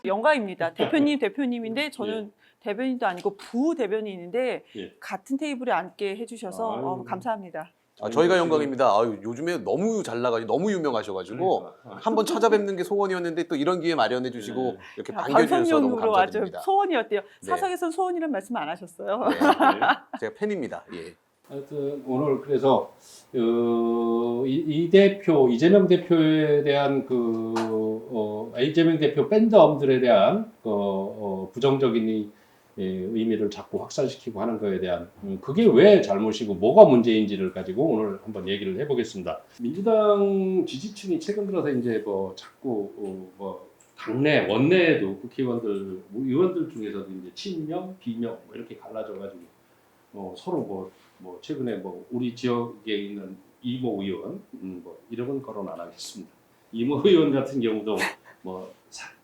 영광입니다. 대표님인데 저는 대변인도 아니고 부대변인인데 같은 테이블에 앉게 해주셔서 감사합니다. 저희가 영광입니다. 요즘에 너무 잘 나가지고 너무 유명하셔가지고 한번 찾아뵙는 게 소원이었는데 또 이런 기회 마련해 주시고 이렇게 반겨주셔서 너무 방송용으로 아주 감사드립니다. 소원이었대요. 네. 사석에서는 소원이란 말씀 안 하셨어요. 네, 제가 팬입니다. 예. 하여튼 오늘 그래서 이 대표 이재명 대표에 대한 이재명 대표 팬덤들에 대한 부정적인 의미를 자꾸 확산시키고 하는 거에 대한 그게 왜 잘못이고 뭐가 문제인지를 가지고 오늘 한번 얘기를 해보겠습니다. 민주당 지지층이 최근 들어서 이제 뭐 자꾸 당내 원내에도 국회의원들 의원들 중에서도 이제 친명 비명 뭐 이렇게 갈라져가지고 서로 뭐 최근에 우리 지역에 있는 이모 의원 뭐 이름은 거론 안 하겠습니다. 이모 의원 같은 경우도 뭐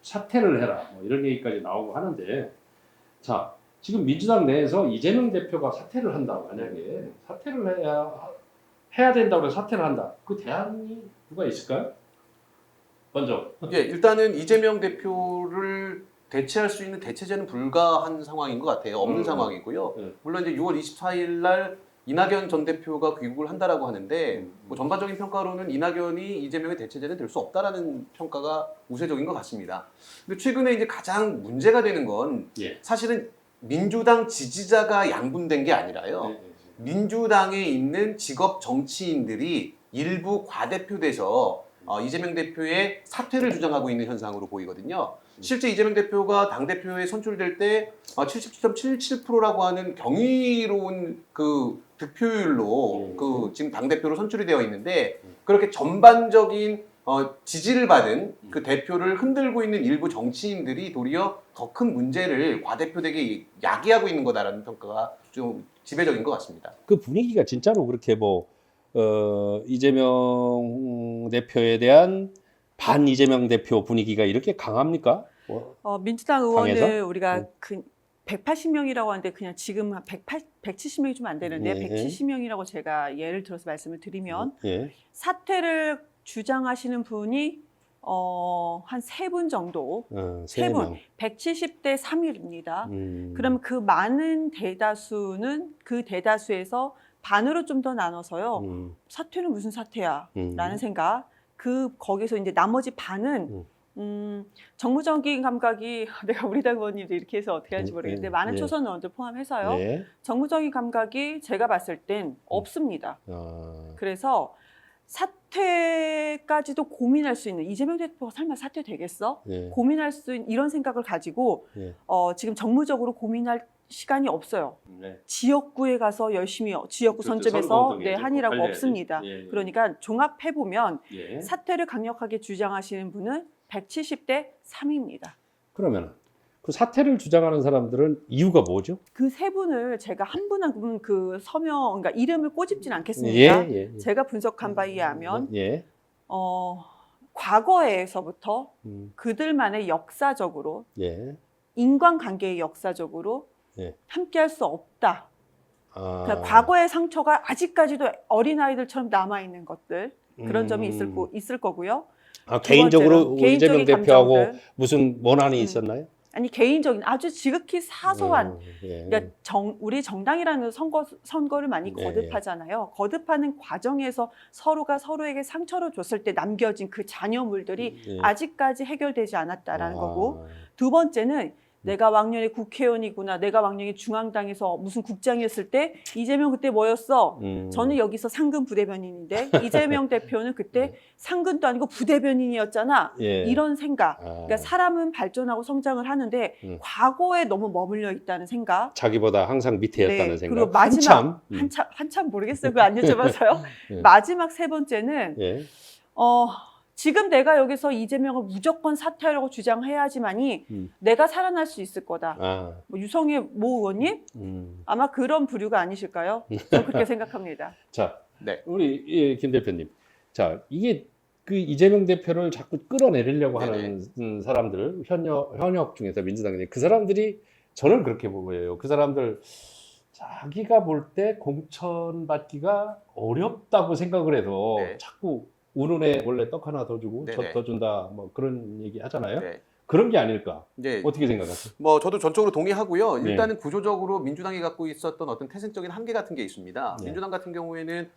사퇴를 해라 뭐 이런 얘기까지 나오고 하는데, 자 지금 민주당 내에서 이재명 대표가 사퇴를 한다, 만약에 사퇴를 해야 된다고 해서 사퇴를 한다, 그 대안이 누가 있을까요? 먼저 일단은 이재명 대표를 대체할 수 있는 대체제는 불가한 상황인 것 같아요. 없는 상황이고요. 물론 이제 6월 24일 날 이낙연 전 대표가 귀국을 한다라고 하는데 뭐 전반적인 평가로는 이낙연이 이재명의 대체제는 될 수 없다라는 평가가 우세적인 것 같습니다. 근데 최근에 이제 가장 문제가 되는 건 사실은 민주당 지지자가 양분된 게 아니라요. 민주당에 있는 직업 정치인들이 일부 과대표돼서 이재명 대표의 사퇴를 주장하고 있는 현상으로 보이거든요. 실제 이재명 대표가 당대표에 선출될 때 77.77%라고 하는 경이로운 그 득표율로 지금 당대표로 선출이 되어 있는데, 그렇게 전반적인 지지를 받은 그 대표를 흔들고 있는 일부 정치인들이 도리어 더 큰 문제를 과대표되게 야기하고 있는 거다라는 평가가 좀 지배적인 것 같습니다. 그 분위기가 진짜로 그렇게 이재명 대표에 대한 반 이재명 대표 분위기가 이렇게 강합니까? 민주당 의원을 당에서? 우리가 180명이라고 하는데 그냥 지금 한 170명이 좀 안 되는데 170명이라고 제가 예를 들어서 말씀을 드리면 사퇴를 주장하시는 분이 한 3분 정도, 3분, 170대 3입니다. 그럼 그 많은 대다수는 그 대다수에서 반으로 좀 더 나눠서요. 사퇴는 무슨 사퇴야? 라는 생각. 거기서 이제 나머지 반은 정무적인 감각이 내가 우리 당 의원님도 이렇게 해서 어떻게 하는지 모르겠는데 많은 초선 의원들 포함해서요. 정무적인 감각이 제가 봤을 땐 없습니다. 그래서 사퇴까지도 고민할 수 있는, 이재명 대표가 설마 사퇴 되겠어? 고민할 수 있는 이런 생각을 가지고 지금 정무적으로 고민할 시간이 없어요. 지역구에 가서 열심히 지역구 선점에서 한이라고 없습니다. 그러니까 종합해보면 사퇴를 강력하게 주장하시는 분은 170대 3입니다. 그러면 그 사퇴를 주장하는 사람들은 이유가 뭐죠? 그 세 분을 제가 한 분 한 분 그 서명, 그러니까 이름을 꼬집진 않겠습니다. 제가 분석한 바에 의하면 과거에서부터 그들만의 역사적으로 인간관계의 역사적으로 함께할 수 없다. 그러니까 과거의 상처가 아직까지도 어린아이들처럼 남아있는 것들, 그런 점이 있을 거고요. 개인적으로 이재명 대표하고 무슨 원한이 있었나요? 아니, 개인적인 아주 지극히 사소한, 그러니까 우리 정당이라는 선거를 많이 거듭하잖아요. 거듭하는 과정에서 서로가 서로에게 상처를 줬을 때 남겨진 그 잔여물들이 아직까지 해결되지 않았다라는 거고, 두 번째는 내가 왕년에 국회의원이구나, 내가 왕년에 중앙당에서 무슨 국장이었을 때 이재명 그때 뭐였어? 저는 여기서 상근 부대변인인데 이재명 대표는 그때 상근도 아니고 부대변인이었잖아. 이런 생각. 그러니까 사람은 발전하고 성장을 하는데 과거에 너무 머물러 있다는 생각. 자기보다 항상 밑에였다는 생각. 그리고 마지막 한참 모르겠어요. 그거 안 여쭤봐서요. 마지막 세 번째는 지금 내가 여기서 이재명을 무조건 사퇴하려고 주장해야지만이 내가 살아날 수 있을 거다. 유성의 모 의원님? 아마 그런 부류가 아니실까요? 저는 그렇게 생각합니다. 자, 우리 김 대표님. 자, 이게 그 이재명 대표를 자꾸 끌어내리려고 하는 사람들, 현역 중에서 민주당에 그 사람들이 저는 그렇게 보여요. 그 사람들 자기가 볼 때 공천 받기가 어렵다고 생각을 해도 자꾸 운운에 원래 떡 하나 더 주고 젖 더 준다 뭐 그런 얘기 하잖아요. 그런 게 아닐까. 네. 어떻게 생각하세요? 뭐 저도 전적으로 동의하고요. 네. 일단은 구조적으로 민주당이 갖고 있었던 어떤 태생적인 한계 같은 게 있습니다. 네. 민주당 같은 경우에는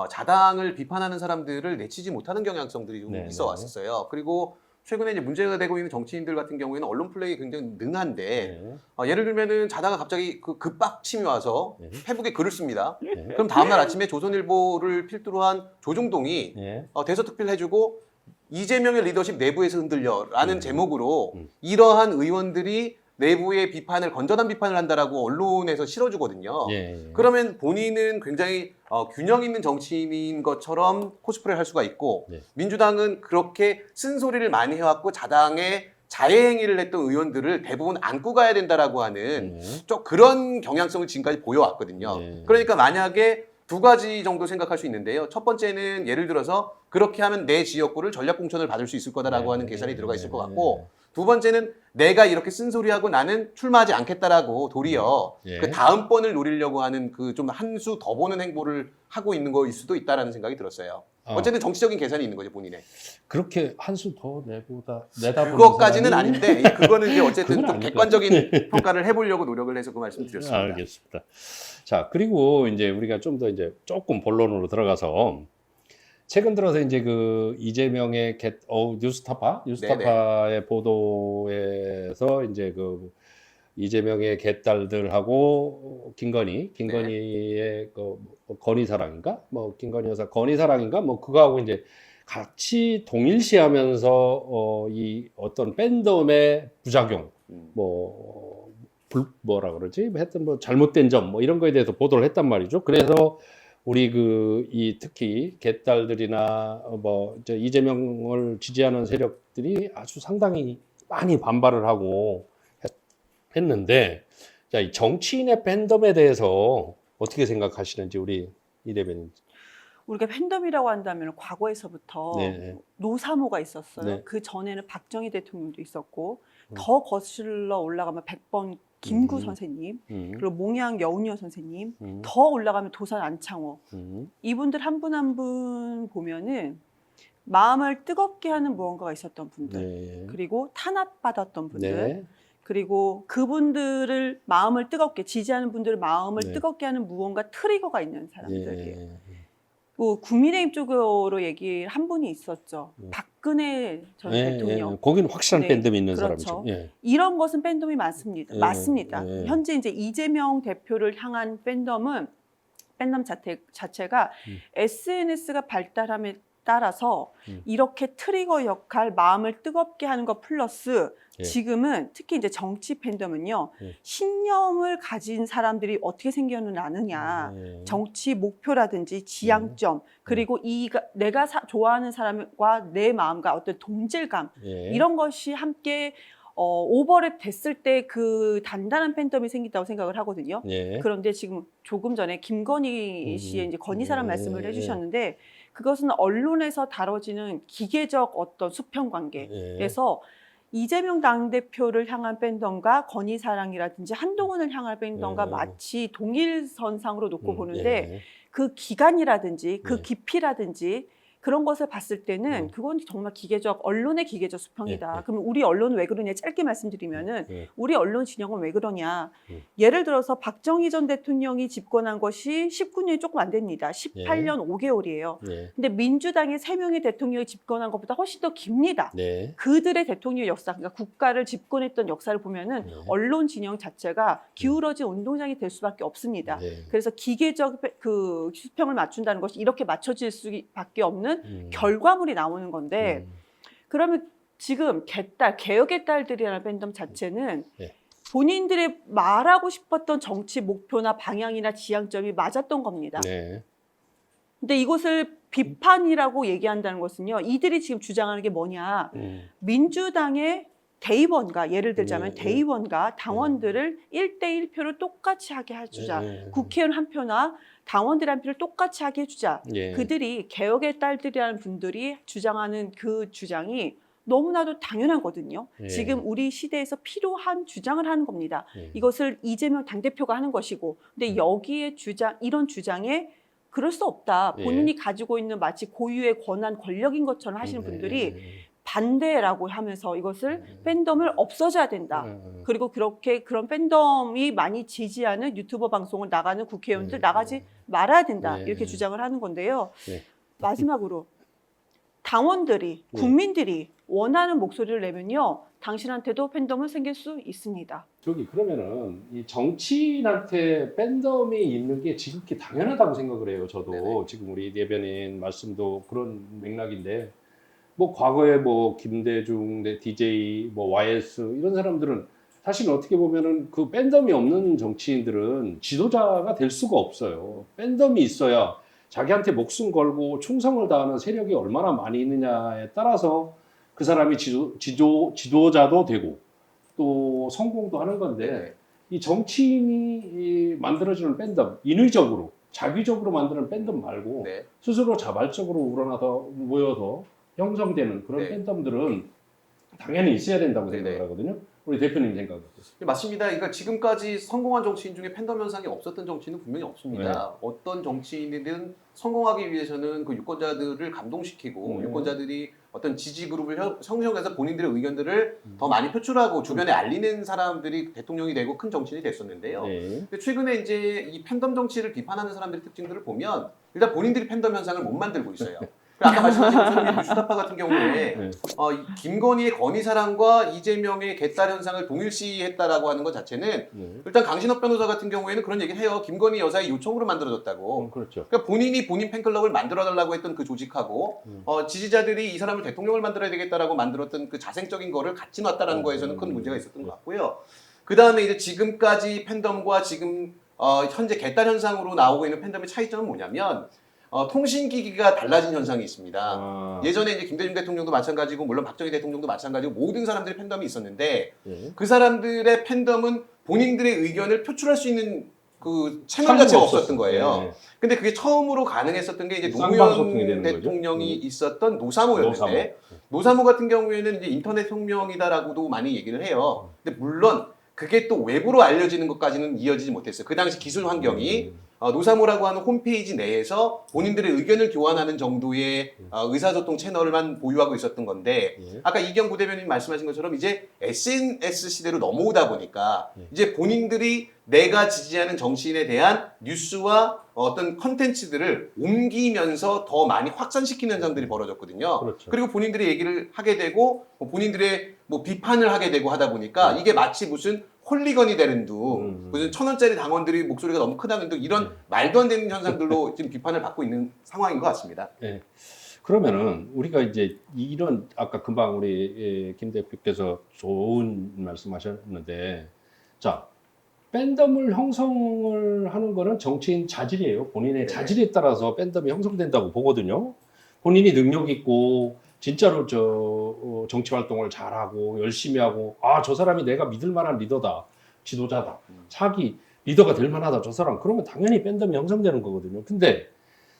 자당을 비판하는 사람들을 내치지 못하는 경향성들이 좀 네, 있어 왔었어요. 그리고 최근에 이제 문제가 되고 있는 정치인들 같은 경우에는 언론 플레이 굉장히 능한데 예를 들면은 자다가 갑자기 그 급박침이 와서 네. 페북에 글을 씁니다. 네. 그럼 다음날 아침에 조선일보를 필두로 한 조중동이 네. 대서특필 해주고 이재명의 리더십 내부에서 흔들려라는 제목으로 음. 이러한 의원들이 내부의 비판을 건전한 비판을 한다라고 언론에서 실어주거든요. 예. 그러면 본인은 굉장히 균형 있는 정치인인 것처럼 코스프레를 할 수가 있고 네. 민주당은 그렇게 쓴소리를 많이 해왔고 자당의 자해 행위를 했던 의원들을 대부분 안고 가야 된다라고 하는 좀 그런 경향성을 지금까지 보여왔거든요. 네. 그러니까 만약에 두 가지 정도 생각할 수 있는데요. 첫 번째는 예를 들어서 그렇게 하면 내 지역구를 전략공천을 받을 수 있을 거다라고 하는 계산이 들어가 있을 것 같고 두 번째는 내가 이렇게 쓴소리하고 나는 출마하지 않겠다라고 도리어 예. 그 다음번을 노리려고 하는 그 좀 한 수 더 보는 행보를 하고 있는 거일 수도 있다라는 생각이 들었어요. 어쨌든 정치적인 계산이 있는 거죠, 본인의. 그렇게 한 수 더 내다 그것까지는 아닌데 그거는 이제 어쨌든 그건 좀 아닐 객관적인 평가를 해보려고 노력을 해서 그 말씀 드렸습니다. 알겠습니다. 자, 그리고 이제 우리가 좀 더 이제 조금 본론으로 들어가서 최근 들어서 이제 그 이재명의 뉴스타파의 보도에서 이제 그 이재명의 개딸들하고 김건희의 그 건희사랑인가? 뭐 김건희 여사 건희사랑인가? 뭐 그거하고 이제 같이 동일시하면서 이 어떤 팬덤의 부작용 뭐라 그러지? 하여튼 뭐 잘못된 점 뭐 이런 거에 대해서 보도를 했단 말이죠. 그래서 우리 특히 개딸들이나 뭐 이제 이재명을 지지하는 세력들이 아주 상당히 많이 반발을 하고 했는데, 자, 이 정치인의 팬덤에 대해서 어떻게 생각하시는지 우리 이 대변인. 우리가 팬덤이라고 한다면 과거에서부터 네. 노사모가 있었어요. 네. 그 전에는 박정희 대통령도 있었고 더 거슬러 올라가면 백번 김구 선생님, 그리고 몽양 여운여 선생님, 더 올라가면 도산 안창호. 이분들 한 분 한 분 보면은 마음을 뜨겁게 하는 무언가가 있었던 분들, 네. 그리고 탄압받았던 분들, 네. 그리고 그분들을 마음을 뜨겁게 지지하는 분들을 마음을 네. 뜨겁게 하는 무언가 트리거가 있는 사람들이에요. 예. 뭐 국민의힘 쪽으로 얘기를 한 분이 있었죠. 박근혜 전 대통령. 예. 거기는 확실한 네, 팬덤이 있는 그렇죠. 사람이죠. 예. 이런 것은 팬덤이 많습니다. 예, 맞습니다. 예. 현재 이제 이재명 대표를 향한 팬덤 자체가 SNS가 발달함에 따라서 이렇게 트리거 역할, 마음을 뜨겁게 하는 것 플러스 예. 지금은 특히 이제 정치 팬덤은요, 예. 신념을 가진 사람들이 어떻게 생겨나느냐, 정치 목표라든지 지향점, 그리고 내가 좋아하는 사람과 내 마음과 어떤 동질감, 예. 이런 것이 함께 오버랩 됐을 때 그 단단한 팬덤이 생긴다고 생각을 하거든요. 예. 그런데 지금 조금 전에 김건희 씨의 이제 건희사랑 예. 말씀을 해주셨는데, 그것은 언론에서 다뤄지는 기계적 어떤 수평 관계에서 이재명 당대표를 향한 팬덤과 건희사랑이라든지 한동훈을 향한 팬덤과 마치 동일선상으로 놓고 보는데 그 기간이라든지 그 깊이라든지 그런 것을 봤을 때는 그건 정말 언론의 기계적 수평이다. 그러면 우리 언론은 왜 그러냐 짧게 말씀드리면은 우리 언론 진영은 왜 그러냐. 예를 들어서 박정희 전 대통령이 집권한 것이 19년이 조금 안 됩니다. 18년 5개월이에요. 근데 민주당의 3명의 대통령이 집권한 것보다 훨씬 더 깁니다. 그들의 대통령 역사, 그러니까 국가를 집권했던 역사를 보면은 언론 진영 자체가 기울어진 운동장이 될 수밖에 없습니다. 그래서 기계적 그 수평을 맞춘다는 것이 이렇게 맞춰질 수밖에 없는 결과물이 나오는 건데, 그러면 지금 개혁의 딸들이라는 팬덤 자체는 본인들의 말하고 싶었던 정치 목표나 방향이나 지향점이 맞았던 겁니다. 근데 이것을 비판이라고 얘기한다는 것은요, 이들이 지금 주장하는 게 뭐냐, 민주당의 대의원과 예를 들자면 대의원과 당원들을 1대1표를 똑같이 하게 해주자. 국회의원 한 표나 당원들 한 표를 똑같이 하게 해주자. 그들이 개혁의 딸들이라는 분들이 주장하는 그 주장이 너무나도 당연하거든요. 지금 우리 시대에서 필요한 주장을 하는 겁니다. 이것을 이재명 당대표가 하는 것이고, 근데 여기에 이런 주장에 그럴 수 없다. 본인이 가지고 있는 마치 고유의 권한, 권력인 것처럼 하시는 분들이 반대라고 하면서 이것을 팬덤을 없어져야 된다. 그리고 그렇게 그런 팬덤이 많이 지지하는 유튜버 방송을 나가는 국회의원들 나가지 말아야 된다. 이렇게 주장을 하는 건데요. 마지막으로 당원들이, 국민들이 원하는 목소리를 내면요, 당신한테도 팬덤은 생길 수 있습니다. 그러면은 이 정치인한테 팬덤이 있는 게 지극히 당연하다고 생각을 해요. 저도 네네. 지금 우리 대변인 말씀도 그런 맥락인데, 뭐 과거에 뭐 김대중, DJ, 뭐 YS 이런 사람들은 사실 어떻게 보면은 그 팬덤이 없는 정치인들은 지도자가 될 수가 없어요. 팬덤이 있어야 자기한테 목숨 걸고 충성을 다하는 세력이 얼마나 많이 있느냐에 따라서 그 사람이 지도자도 되고 또 성공도 하는 건데, 이 정치인이 만들어주는 팬덤, 인위적으로 자기적으로 만드는 팬덤 말고 스스로 자발적으로 우러나서 모여서 형성되는 그런 팬덤들은 당연히 있어야 된다고 생각을 하거든요. 우리 대표님 생각은 어떠세요? 맞습니다. 그러니까 지금까지 성공한 정치인 중에 팬덤 현상이 없었던 정치인은 분명히 없습니다. 어떤 정치인이든 성공하기 위해서는 그 유권자들을 감동시키고 유권자들이 어떤 지지 그룹을 형성해서 본인들의 의견들을 더 많이 표출하고 주변에 알리는 사람들이 대통령이 되고 큰 정치인이 됐었는데요. 근데 최근에 이제 이 팬덤 정치를 비판하는 사람들의 특징들을 보면 일단 본인들이 팬덤 현상을 못 만들고 있어요. 아까 말씀하신 것처럼 뉴스타파 같은 경우에 김건희의 건의사랑과 이재명의 개딸 현상을 동일시했다라고 하는 것 자체는 일단 강신업 변호사 같은 경우에는 그런 얘기를 해요. 김건희 여사의 요청으로 만들어졌다고. 그렇죠. 그러니까 본인이 본인 팬클럽을 만들어달라고 했던 그 조직하고 지지자들이 이 사람을 대통령을 만들어야 되겠다라고 만들었던 그 자생적인 거를 같이 놨다라는 거에서는 큰 문제가 있었던 것 같고요. 그 다음에 이제 지금까지 팬덤과 지금 현재 개딸 현상으로 나오고 있는 팬덤의 차이점은 뭐냐면 통신기기가 달라진 현상이 있습니다. 예전에 이제 김대중 대통령도 마찬가지고 물론 박정희 대통령도 마찬가지고 모든 사람들의 팬덤이 있었는데 그 사람들의 팬덤은 본인들의 의견을 표출할 수 있는 그 채널 자체가 없었던 거예요. 근데 그게 처음으로 가능했었던 게 이제 노무현 대통령이 있었던 노사모였는데 노사모 같은 경우에는 이제 인터넷 혁명이다라고도 많이 얘기를 해요. 근데 물론 그게 또 외부로 알려지는 것까지는 이어지지 못했어요. 그 당시 기술 환경이 노사모라고 하는 홈페이지 내에서 본인들의 의견을 교환하는 정도의 의사소통 채널만 보유하고 있었던 건데 아까 이경 부대변인 말씀하신 것처럼 이제 SNS 시대로 넘어오다 보니까 이제 본인들이 내가 지지하는 정치인에 대한 뉴스와 어떤 컨텐츠들을 옮기면서 더 많이 확산시키는 현상들이 벌어졌거든요. 그렇죠. 그리고 본인들의 얘기를 하게 되고 본인들의 뭐 비판을 하게 되고 하다 보니까 이게 마치 무슨 홀리건이 되는 둥, 무슨 1,000원짜리 당원들이 목소리가 너무 크다는 둥 이런 말도 안 되는 현상들로 지금 비판을 받고 있는 상황인 것 같습니다. 네. 그러면은 우리가 이제 이런 아까 금방 우리 김 대표께서 좋은 말씀하셨는데, 자 팬덤을 형성을 하는 거는 정치인 자질이에요. 본인의 자질에 따라서 팬덤이 형성된다고 보거든요. 본인이 능력 있고 진짜로 정치 활동을 잘하고 열심히 하고 저 사람이 내가 믿을 만한 리더다, 지도자다, 차기 리더가 될 만하다 저 사람, 그러면 당연히 팬덤이 형성되는 거거든요. 근데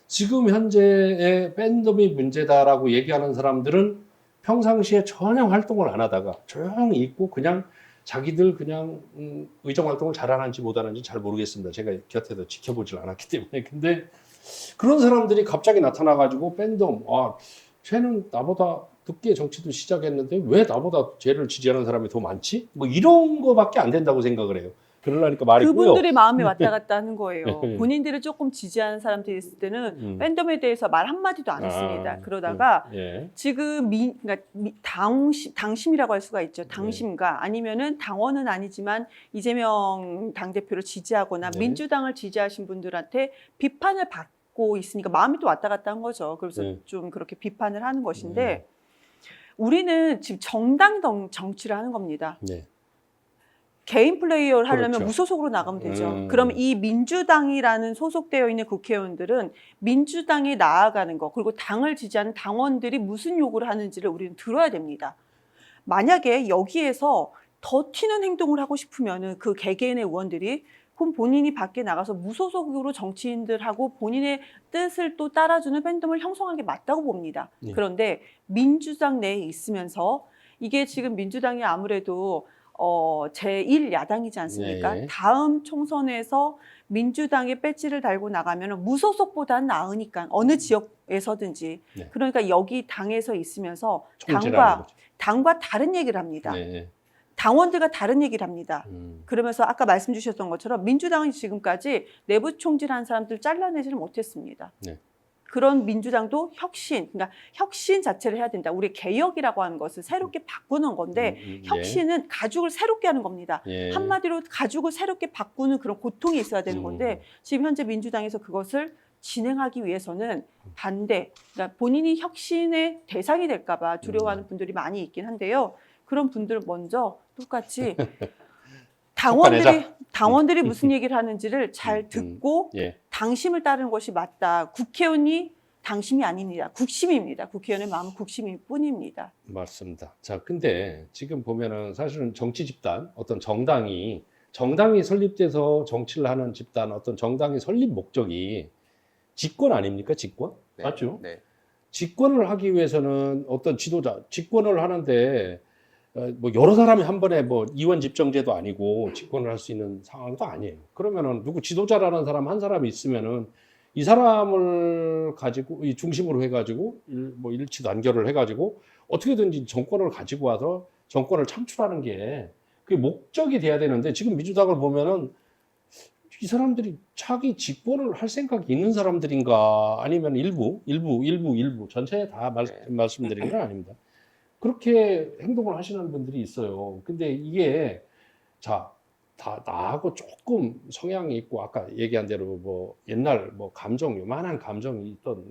지금 현재의 팬덤이 문제다라고 얘기하는 사람들은 평상시에 전혀 활동을 안 하다가 조용히 있고 그냥 자기들 그냥 의정 활동을 잘하는지 못하는지 잘 모르겠습니다. 제가 곁에서 지켜보질 않았기 때문에. 근데 그런 사람들이 갑자기 나타나가지고 팬덤, 쟤는 나보다 늦게 정치도 시작했는데 왜 나보다 쟤를 지지하는 사람이 더 많지? 뭐 이런 거밖에 안 된다고 생각을 해요. 그러려니까 말이고요. 그분들의 마음이 왔다 갔다 하는 거예요. 본인들을 조금 지지하는 사람들이 있을 때는 팬덤에 대해서 말 한마디도 안 했습니다. 그러다가 지금 그러니까 당심이라고 할 수가 있죠. 당심과 아니면은 당원은 아니지만 이재명 당대표를 지지하거나 민주당을 지지하신 분들한테 비판을 받고 있으니까 마음이 또 왔다 갔다 한 거죠. 그래서 좀 그렇게 비판을 하는 것인데 우리는 지금 정당 정치를 하는 겁니다. 개인 플레이어를 하려면 그렇죠. 무소속으로 나가면 되죠. 그러면 이 민주당이라는 소속되어 있는 국회의원들은 민주당이 나아가는 거, 그리고 당을 지지하는 당원들이 무슨 요구를 하는지를 우리는 들어야 됩니다. 만약에 여기에서 더 튀는 행동을 하고 싶으면 그 개개인의 의원들이 그럼 본인이 밖에 나가서 무소속으로 정치인들하고 본인의 뜻을 또 따라주는 팬덤을 형성하는 게 맞다고 봅니다. 그런데 민주당 내에 있으면서 이게 지금 민주당이 아무래도 제1야당이지 않습니까? 다음 총선에서 민주당의 배지를 달고 나가면 무소속보다는 나으니까 어느 지역 에서든지 네. 그러니까 여기 당에서 있으면서 총질하는 거죠. 당과 다른 얘기를 합니다. 네. 당원들과 다른 얘기를 합니다. 그러면서 아까 말씀 주셨던 것처럼 민주당은 지금까지 내부 총질한 사람들 잘라내지를 못했습니다. 네. 그런 민주당도 혁신, 그러니까 혁신 자체를 해야 된다. 우리 개혁이라고 하는 것을 새롭게 바꾸는 건데 혁신은 가죽을 새롭게 하는 겁니다. 예. 한마디로 가죽을 새롭게 바꾸는 그런 고통이 있어야 되는 건데 지금 현재 민주당에서 그것을 진행하기 위해서는 반대, 그러니까 본인이 혁신의 대상이 될까 봐 두려워하는 분들이 많이 있긴 한데요. 그런 분들은 먼저 똑같이 당원들이 무슨 얘기를 하는지를 잘 듣고 예. 당심을 따르는 것이 맞다. 국회의원이 당심이 아닙니다. 국심입니다. 국회의원의 마음은 국심일 뿐입니다. 맞습니다. 자, 근데 지금 보면은 사실은 정치 집단, 어떤 정당이 설립돼서 정치를 하는 집단, 어떤 정당의 설립 목적이 집권 아닙니까? 집권? 네. 맞죠? 네. 집권을 하기 위해서는 어떤 지도자, 집권을 하는데 뭐 여러 사람이 한 번에 뭐 이원 집정제도 아니고 집권을 할 수 있는 상황도 아니에요. 그러면은 누구 지도자라는 사람 한 사람이 있으면은 이 사람을 가지고 이 중심으로 해가지고 뭐 일치 단결을 해가지고 어떻게든지 정권을 가지고 와서 정권을 창출하는 게 그게 목적이 돼야 되는데 지금 민주당을 보면은 이 사람들이 자기 집권을 할 생각이 있는 사람들인가 아니면 일부 전체에 다 말씀드린 건 아닙니다. 그렇게 행동을 하시는 분들이 있어요. 근데 이게 자, 다 나하고 조금 성향이 있고 아까 얘기한 대로 뭐 옛날 뭐 요만한 감정이 있던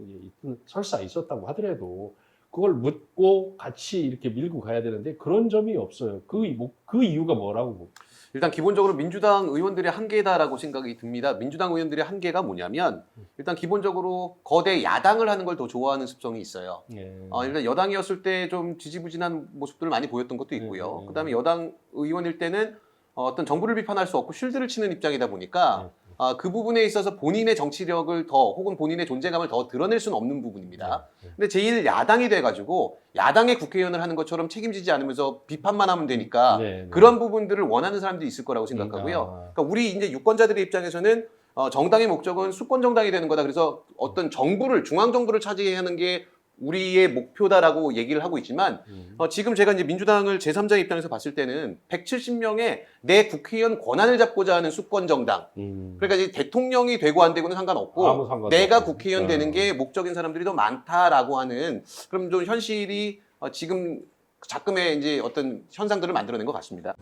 설사 있었다고 하더라도 그걸 묻고 같이 이렇게 밀고 가야 되는데 그런 점이 없어요. 그 이유가 뭐라고? 일단 기본적으로 민주당 의원들의 한계다라고 생각이 듭니다. 민주당 의원들의 한계가 뭐냐면 일단 기본적으로 거대 야당을 하는 걸 더 좋아하는 습성이 있어요. 일단 여당이었을 때 좀 지지부진한 모습들을 많이 보였던 것도 있고요. 그다음에 여당 의원일 때는 어떤 정부를 비판할 수 없고 쉴드를 치는 입장이다 보니까 그 부분에 있어서 본인의 정치력을 더 혹은 본인의 존재감을 더 드러낼 수는 없는 부분입니다. 근데 제1 야당이 돼가지고 야당의 국회의원을 하는 것처럼 책임지지 않으면서 비판만 하면 되니까 그런 부분들을 원하는 사람들이 있을 거라고 생각하고요. 그러니까 우리 이제 유권자들의 입장에서는 정당의 목적은 수권 정당이 되는 거다. 그래서 어떤 중앙 정부를 차지하는 게 우리의 목표다라고 얘기를 하고 있지만 지금 제가 이제 민주당을 제3자 입장에서 봤을 때는 170명의 내 국회의원 권한을 잡고자 하는 수권 정당. 그러니까 이제 대통령이 되고 안 되고는 상관없고 내가 국회의원 되는 게 목적인 사람들이 더 많다라고 하는 그럼 좀 현실이 지금 작금의 이제 어떤 현상들을 만들어낸 것 같습니다.